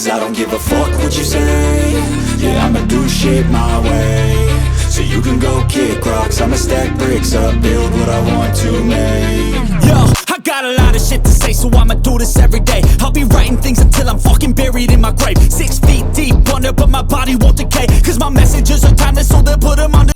Cause I don't give a fuck what you say. Yeah, I'ma do shit my way. So you can go kick rocks, I'ma stack bricks up, build what I want to make. Yo, I got a lot of shit to say, so I'ma do this every day. I'll be writing things until I'm fucking buried in my grave. 6 feet deep under, but my body won't decay. Cause my messages are timeless, so they'll put them on the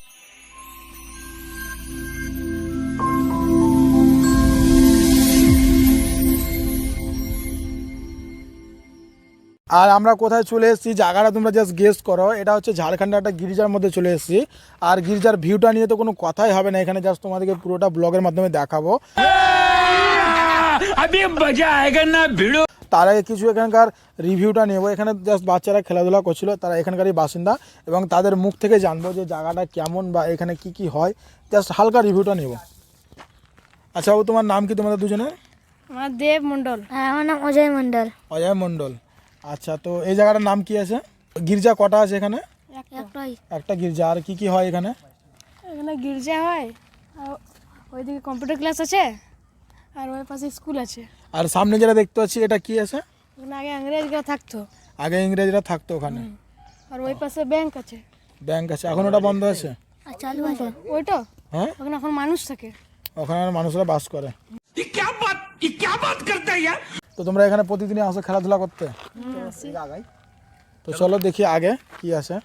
আর আমরা কোথায় চলে এসেছি জায়গাটা তোমরা just guess করো। এটা হচ্ছে ঝাড়খণ্ডের একটা গির্জার মধ্যে চলে এসেছি। আর গির্জার ভিউটা নিয়ে তো কোনো কথাই হবে না, এখানে জাস্ট তোমাদেরকে পুরোটা ব্লগের মাধ্যমে দেখাবো। তার আগে কিছু এখানকার রিভিউটা নেব। এখানে জাস্ট বাচ্চারা খেলাধুলা করছিল, তারা এখানকারই বাসিন্দা, এবং তাদের মুখ থেকে জানবো যে জায়গাটা কেমন বা এখানে কি কি হয়। জাস্ট হালকা রিভিউটা নেব। আচ্ছা বাবু, তোমার নাম কি তোমাদের দুজনের? আমার দেব মণ্ডল। আমার নাম অজয় মণ্ডল। অজয় মণ্ডল। আচ্ছা, তো এই জায়গাটার নাম কি আছে? গির্জা কটা আছে এখানে? একটা গির্জা। আর কি কি হয় এখানে? এখানে গির্জা হয়, ওইদিকে কম্পিউটার ক্লাস আছে, আর ওই পাশে স্কুল আছে। আর সামনে যেটা দেখতে পাচ্ছি এটা কি আছে? ওখানে আগে ইংরেজরা থাকতো। আগে ইংরেজরা থাকতো ওখানে। আর ওই পাশে ব্যাংক আছে। ব্যাংক আছে, এখন ওটা বন্ধ আছে? চালু আছে ওইটা। হ্যাঁ, ওখানে এখন মানুষ থাকে, ওখানে মানুষরা বাস করে। তো তোমরা এখানে প্রতিদিনই আসো খেলাধুলা করতে? তো চলো দেখি আগে কি আছে।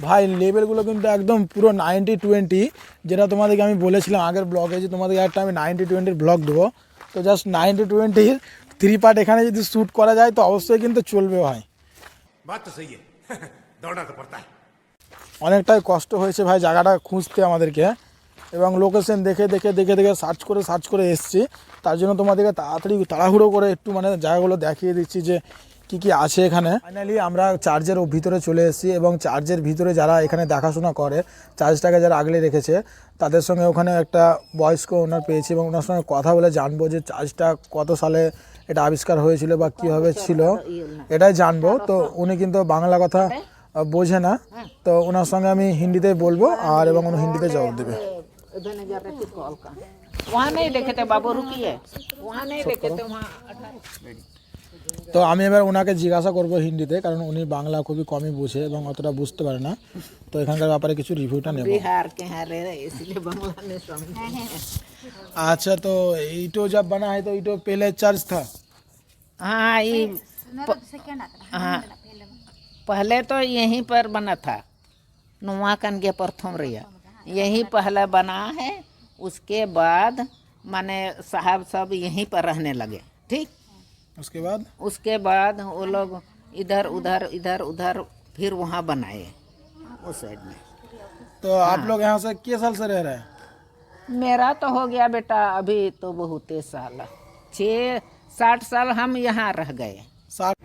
ভাই লেভেলগুলো কিন্তু একদম পুরো 90-20, যেটা তোমাদেরকে আমি বলেছিলাম আগের ব্লগে যে তোমাদেরকে একটা আমি 90-20 ব্লগ দেবো। তো জাস্ট 90-20 3 পার্ট এখানে যদি শ্যুট করা যায় তো অবশ্যই কিন্তু চলবে ভাই। অনেকটাই কষ্ট হয়েছে ভাই জায়গাটা খুঁজতে আমাদেরকে, এবং লোকেশন দেখে দেখে দেখে দেখে সার্চ করে এসেছি। তার জন্য তোমাদেরকে তাড়াহুড়ো করে একটু মানে জায়গাগুলো দেখিয়ে দিচ্ছি যে কি কি আছে এখানে। ফাইনালি আমরা চার্চের ভিতরে চলে এসেছি, এবং চার্চের ভিতরে যারা এখানে দেখাশোনা করে, চার্চটাকে যারা আগলে রেখেছে, তাদের সঙ্গে ওখানে একটা বয়স্ক ওনার পেয়েছি, এবং ওনার সঙ্গে কথা বলে জানবো যে চার্চটা কত সালে এটা আবিষ্কার হয়েছিল বা কীভাবে ছিল এটাই জানবো। তো উনি কিন্তু বাংলা কথা বোঝে না, তো ওনার সঙ্গে আমি হিন্দিতে বলবো আর এবং উনি হিন্দিতে জবাব দেবে। वहाँ नहीं देखे थे बाबू, रुकिए, वहाँ नहीं देखे थे, वहाँ। তো আমি এবার ওনাকে জিজ্ঞাসা করবো হিন্দিতে, কারণ উনি বাংলা খুবই কমই বুঝে এবং অতটা বুঝতে পারে না। তো এখানকার ব্যাপারে কিছু রিভিউটা নেব। बिहार के हैं रे, इसलिए बांग्ला नहीं समझे। अच्छा, तो ईटो जब बना है तो ईटो पहले चर्च था? हाँ, ये हाँ, पहले तो यहीं पर बना था, नुआकन के प्रथम रिया यहीं पहले बना है। उसके बाद माने साहब सब यहीं पर रहने लगे, ठीक। उसके बाद वो लोग इधर उधर फिर वहाँ बनाए उस साइड में। तो आप लोग यहाँ से कितने साल से रह रहे हैं? मेरा तो हो गया बेटा अभी तो बहुत साल, 60 साल हम यहाँ रह गए। 60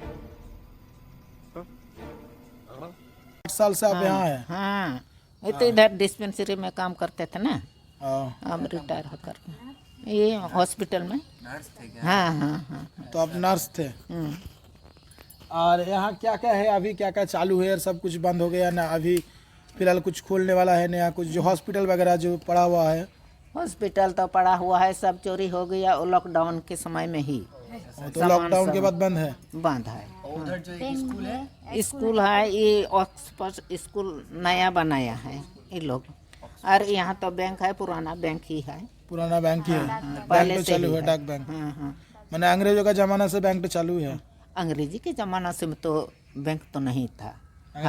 साल से आप यहाँ हैं? हाँ, ये तो इधर डिस्पेंसरी में काम करते थे ना, हम रिटायर होकर ये हॉस्पिटल में नर्स थे क्या? हाँ हाँ हाँ। तो आप नर्स थे। और यहाँ क्या क्या है अभी, क्या क्या चालू है? सब कुछ बंद हो गया ना अभी फिलहाल कुछ खोलने वाला है नया कुछ, जो हॉस्पिटल वगैरह जो पड़ा हुआ है? हॉस्पिटल तो पड़ा हुआ है, सब चोरी हो गया वो लॉकडाउन के समय में ही। तो लॉकडाउन के बाद बंद है? बंद है। उधर जो स्कूल है ये ऑक्सफोर्ड स्कूल नया बनाया है ये लोग। और यहाँ तो बैंक है, पुराना बैंक ही है। पुराना बैंक ही है? पहले बैंक तो चालू है, डाक बैंक। हाँ हाँ, मैंने अंग्रेजों का जमाना से बैंक तो चालू है? अंग्रेजी के जमाना से तो बैंक तो नहीं था।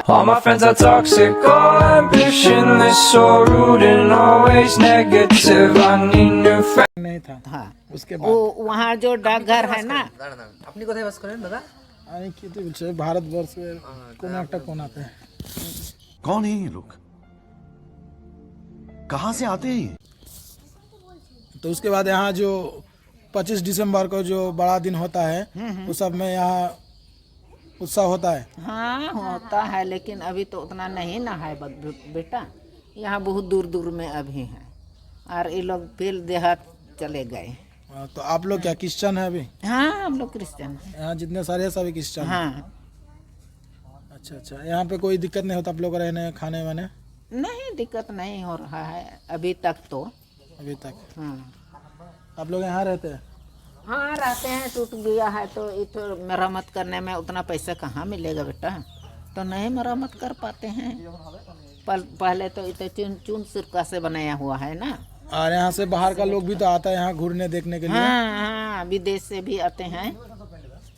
All my friends are toxic, all ambitionless, so rude and always negative. I need new friends. नहीं था। हाँ, उसके वो बाद वहाँ जो डाकघर है ना, আপনি কোথায় বাস করেন দাদা? আমি কি তো বলছি ভারতবর্ষের কোন একটা কোনাতে। कौन है ये लोग, कहाँ से आते हैं? तो उसके बाद यहाँ जो 25 दिसंबर को जो बड़ा दिन होता है उस सब में यहाँ उत्साह होता है? हाँ होता है, लेकिन अभी तो उतना नहीं ना है बेटा, यहाँ बहुत दूर दूर में अभी है, और ये लोग फिर देहात चले गए। तो आप लोग क्या क्रिश्चियन है अभी? हाँ, हम लोग क्रिश्चियन हैं। यहाँ जितने सारे हैं सभी क्रिश्चियन हैं? हाँ। अच्छा अच्छा, यहाँ पे कोई दिक्कत नहीं होता आप लोग रहने खाने वाने? नहीं, दिक्कत नहीं हो रहा है अभी तक तो। अभी तक? हाँ। आप लोग यहाँ रहते हैं? हाँ रहते हैं, टूट गया है तो ये तो मरम्मत करने में उतना पैसा कहाँ मिलेगा बेटा, तो नहीं मरम्मत कर पाते हैं। पहले तो ये तो चून सिरका से बनाया हुआ है ना। और यहाँ से बाहर का लोग भी तो आता है यहाँ घूरने देखने के लिए। हाँ, विदेश से भी आते हैं,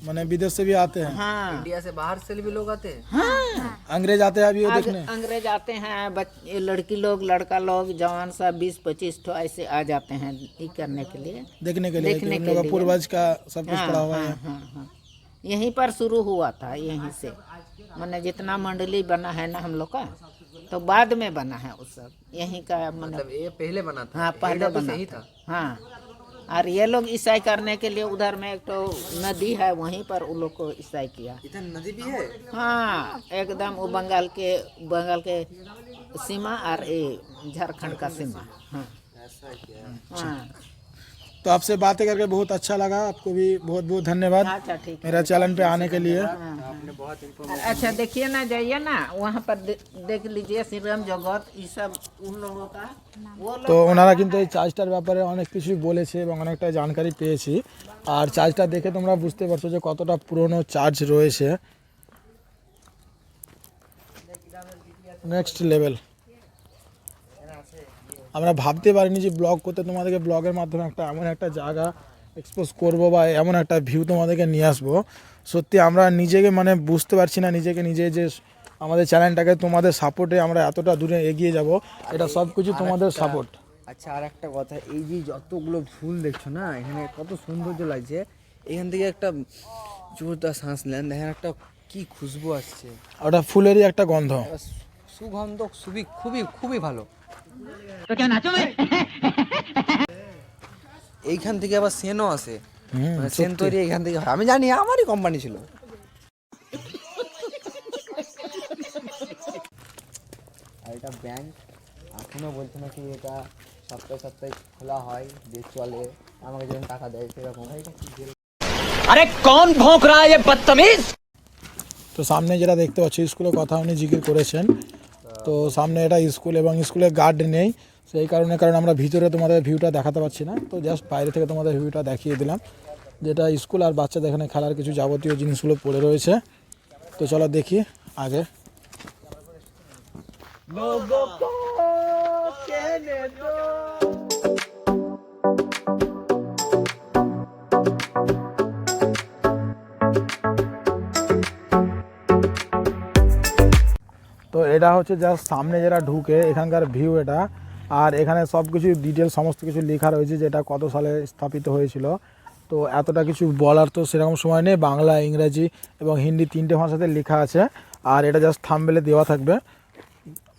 माने विदेश से भी आते हैं। हाँ इंडिया से बाहर से भी लोग आते हैं। हाँ, अंग्रेज आते हैं अभी वो देखने। अंग्रेज आते हैं, लड़की लोग, लड़का लोग, जवान सब 20-25 ठो ऐसे आ जाते हैं ये करने के लिए, देखने के लिए देखने कि के उन लोगों का लिए। पूर्वज का सब कुछ हाँ, पड़ा हुआ हाँ, है। हाँ। यहीं पर शुरू हुआ था, यहीं से मैंने जितना मंडली बना है ना हम लोग का, तो बाद में बना है वो सब यहीं का, मतलब ये पहले बना था। हाँ पहले हेड ऑफिस बना यही था। था। हाँ, और ये लोग ईसाई करने के लिए उधर में एक तो नदी है, वहीं पर वो लोग को ईसाई किया। इधर नदी भी है। हाँ एकदम वो बंगाल के सीमा और ये झारखंड का सीमा। हाँ ऐसा क्या? हाँ, तो आपसे बातें करके बहुत अच्छा लगा, आपको भी बहुत बहुत धन्यवाद अच्छा ठीक है। मेरा चैनल पे आने के लिए। आपने बहुत इन्फॉर्मेशन। अच्छा देखिए ना, जाइए ना वहाँ पर देख लीजिए श्रीराम जगत ये सब उन लोगों का, वो लोग। তো ওনারা কিন্তু এই চার্জটার ব্যাপারে অনেক কিছুই বলেছে এবং অনেকটা জানকারি পেয়েছি। আর চার্জটা দেখে তোমরা বুঝতে পারছো যে কতটা পুরনো চার্জ রয়েছে, নেক্সট লেভেল। আমরা ভাবতে পারিনি যে ব্লগ করতে তোমাদেরকে ব্লগের মাধ্যমে একটা এমন একটা জায়গা এক্সপোজ করব বা এমন একটা ভিউ তোমাদেরকে নিয়ে আসবো। সত্যি আমরা নিজেকে মানে বুঝতে পারছি না নিজেকে নিজে যে আমাদের চ্যানেলটাকে তোমাদের সাপোর্টে আমরা এতটা দূরে এগিয়ে যাব, এটা সব কিছু তোমাদের সাপোর্ট। আচ্ছা আর একটা কথা, এই যে যতগুলো ফুল দেখছো না এখানে কত সৌন্দর্য লাগছে, এখান থেকে একটা জোরদার শ্বাস নেন, দেখেন একটা কি খুশবু আসছে, ওটা ফুলেরই একটা গন্ধ। সুগন্ধ খুবই খুবই ভালো। এইখান থেকে আবার সেনও আসে, মানে সেন তৈরি এখান থেকে হয়। আমি জানি, আমারই কোম্পানি ছিল। আর এটা ব্যাংক এখনো বলছে না কি এটা সপ্তাহে সপ্তাহে খোলা হয়, যে চলে, আমাকে যেমন টাকা দেয় সেরকম। अरे कौन भौंक रहा है ये बदतमीज। তো সামনে যেটা দেখতে পাচ্ছি স্কুলের কথা উনি জিজ্ঞেস করেছেন, তো সামনে এটা স্কুল এবং স্কুলের গার্ড নেই, সেই কারণে আমরা ভিতরে তোমাদের ভিউটা দেখাতে পারছি না, তো জাস্ট বাইরে থেকে তোমাদের ভিউটা দেখিয়ে দিলাম, যেটা স্কুল আর বাচ্চাদের এখানে খেলার কিছু যাবতীয় জিনিসগুলো পড়ে রয়েছে। তো চলো দেখি আগে। তো এটা হচ্ছে জাস্ট সামনে যেটা ঢুকে এখানকার ভিউ এটা, আর এখানে সব কিছু ডিটেল সমস্ত কিছু লেখা রয়েছে যে এটা কত সালে স্থাপিত হয়েছিল। তো এতটা কিছু বলার তো সেরকম সময় নেই, বাংলা, ইংরাজি এবং হিন্দি 3টে ভাষাতে লেখা আছে। আর এটা জাস্ট থাম্বনেলে দেওয়া থাকবে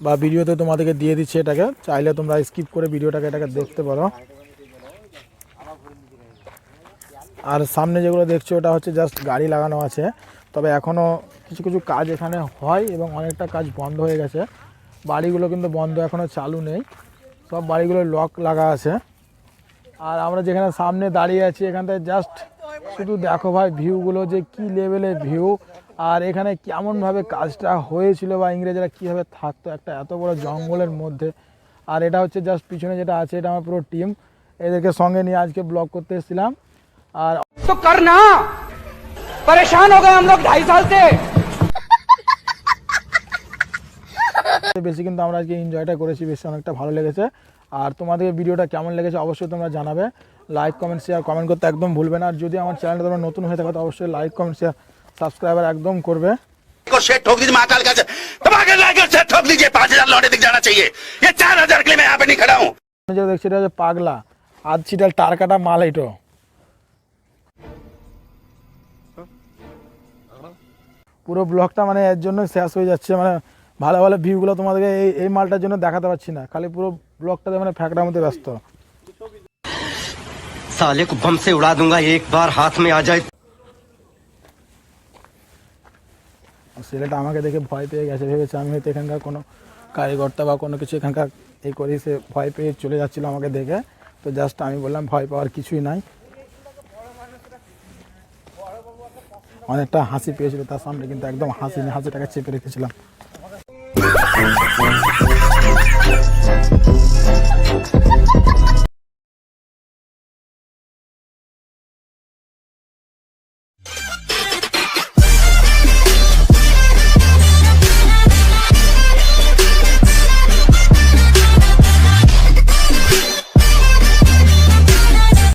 বা ভিডিওতে তোমাদেরকে দিয়ে দিচ্ছে, এটাকে চাইলে তোমরা স্কিপ করে ভিডিওটাকে এটাকে দেখতে পারো। আর সামনে যেগুলো দেখছো ওটা হচ্ছে জাস্ট গাড়ি লাগানো আছে, তবে এখনও কিছু কিছু কাজ এখানে হয় এবং অনেকটা কাজ বন্ধ হয়ে গেছে। বাড়িগুলো কিন্তু বন্ধ, এখনও চালু নেই, সব বাড়িগুলো লক লাগা আছে। আর আমরা যেখানে সামনে দাঁড়িয়ে আছি এখান থেকে জাস্ট শুধু দেখো ভাই ভিউগুলো যে কী লেভেলের ভিউ, আর এখানে কেমনভাবে কাজটা হয়েছিল বা ইংরেজরা কীভাবে থাকতো একটা এত বড় জঙ্গলের মধ্যে। আর এটা হচ্ছে জাস্ট পিছনে যেটা আছে এটা আমার পুরো টিম, এদেরকে সঙ্গে নিয়ে আজকে ব্লগ করতে এসেছিলাম। আর तो करना परेशान हो गए हम लोग 2.5 साल से। বেশি কিন্তু আমরা আজকে এনজয়টা করেছি, বেশি অনেকটা ভালো লেগেছে। আর তোমাদের ভিডিওটা কেমন লেগেছে অবশ্যই তোমরা জানাবে, লাইক কমেন্ট শেয়ার কমেন্ট করতে একদম ভুলবে না। আর যদি আমার চ্যানেলটা তোমরা নতুন হয়ে থাকো তো অবশ্যই লাইক কমেন্ট শেয়ার সাবস্ক্রাইবার একদম করবে। ठोक दीजिए महाकाल का धमाके लाकर से ठोक दीजिए, 5000 लौटे दिख जाना चाहिए। ये 4000 के लिए मैं यहाँ पे नहीं खड़ा हूँ। যেটা দেখছি এটা হচ্ছে পাগলা আধছিটাল টারকাটা মাল, এইটো পুরো ব্লগটা মানে এর জন্য শেষ হয়ে যাচ্ছে, মানে ভালো ভালো ভিউগুলো তোমাদেরকে এই মালটার জন্য দেখাতে পারছি না, খালি পুরো ব্লগটাতে মানে ফ্যাকড়ার মধ্যে ব্যস্ত। साले को बम से उड़ा दूंगा एक बार हाथ में आ जाए। ছেলেটা আমাকে দেখে ভয় পেয়ে গেছে, ভেবেছে আমি হয়তো এখানকার কোনো কারিগরটা বা কোনো কিছু এখানকার এই করি, সে ভয় পেয়ে চলে যাচ্ছিলো আমাকে দেখে। তো জাস্ট আমি বললাম ভয় পাওয়ার কিছুই নাই, অনেকটা হাসি পেয়েছিল তার সামনে, কিন্তু একদম হাসিটাকে চেপে রেখেছিলাম।